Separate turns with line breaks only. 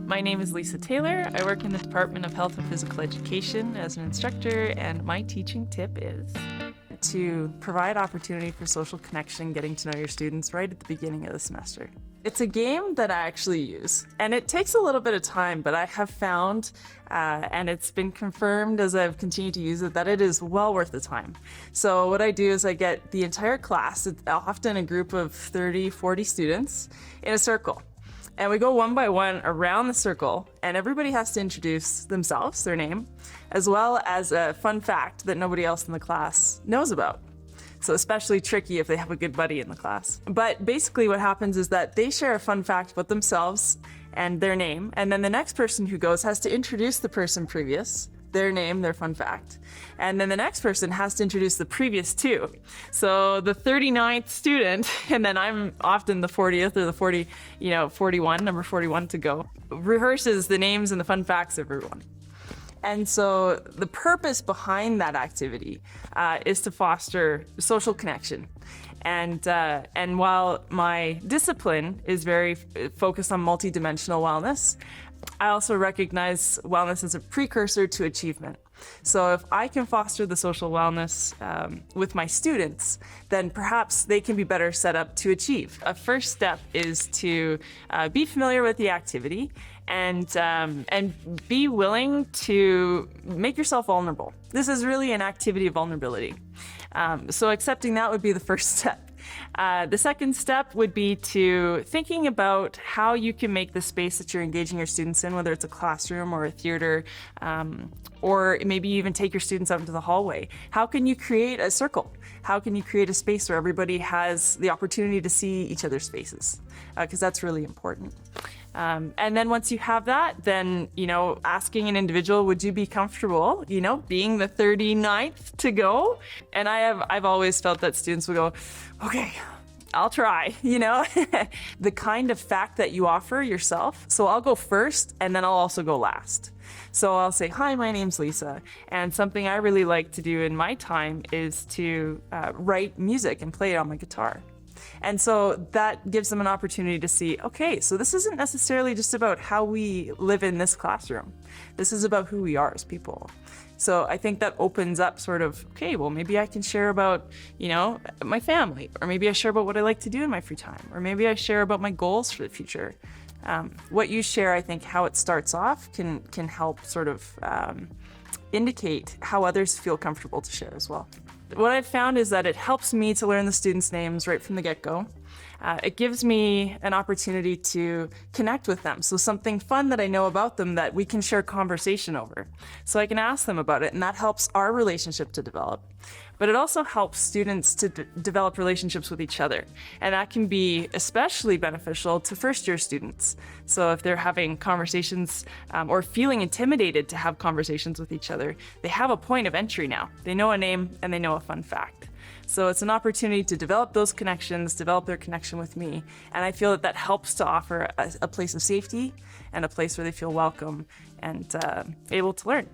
My name is Lisa Taylor. I work in the Department of Health and Physical Education as an instructor, and my teaching tip is to provide opportunity for social connection, getting to know your students right at the beginning of the semester. It's a game that I actually use, and it takes a little bit of time, but I have found, and it's been confirmed as I've continued to use it, that it is well worth the time. So what I do is I get the entire class, often a group of 30, 40 students, in a circle. And we go one by one around the circle, and everybody has to introduce themselves, their name, as well as a fun fact that nobody else in the class knows about. So especially tricky if they have a good buddy in the class. But basically what happens is that they share a fun fact about themselves and their name, and then the next person who goes has to introduce the person previous, their name, their fun fact. And then the next person has to introduce the previous two. So the 39th student, and then I'm often the 40th or the 41, number 41 to go, rehearses the names and the fun facts of everyone. And so the purpose behind that activity is to foster social connection. And while my discipline is very focused on multidimensional wellness, I also recognize wellness as a precursor to achievement. So if I can foster the social wellness with my students, then perhaps they can be better set up to achieve. A first step is to be familiar with the activity and be willing to make yourself vulnerable. This is really an activity of vulnerability. So accepting that would be the first step. The second step would be to thinking about how you can make the space that you're engaging your students in, whether it's a classroom or a theater, or maybe even take your students out into the hallway. How can you create a circle? How can you create a space where everybody has the opportunity to see each other's faces? Because that's really important. And then once you have that, then, asking an individual, would you be comfortable, being the 39th to go? And I've always felt that students would go, okay, I'll try, the kind of fact that you offer yourself. So I'll go first, and then I'll also go last. So I'll say, hi, my name's Lisa. And something I really like to do in my time is to write music and play it on my guitar. And so that gives them an opportunity to see, okay, so this isn't necessarily just about how we live in this classroom. This is about who we are as people. So I think that opens up sort of, okay, well, maybe I can share about, my family, or maybe I share about what I like to do in my free time, or maybe I share about my goals for the future. What you share, I think, how it starts off can help sort of indicate how others feel comfortable to share as well. What I've found is that it helps me to learn the students' names right from the get-go. It gives me an opportunity to connect with them. So something fun that I know about them that we can share conversation over. So I can ask them about it, and that helps our relationship to develop. But it also helps students to develop relationships with each other. And that can be especially beneficial to first-year students. So if they're having conversations or feeling intimidated to have conversations with each other, they have a point of entry now. They know a name and they know a fun fact. So it's an opportunity to develop those connections, develop their connection with me. And I feel that helps to offer a place of safety and a place where they feel welcome and able to learn.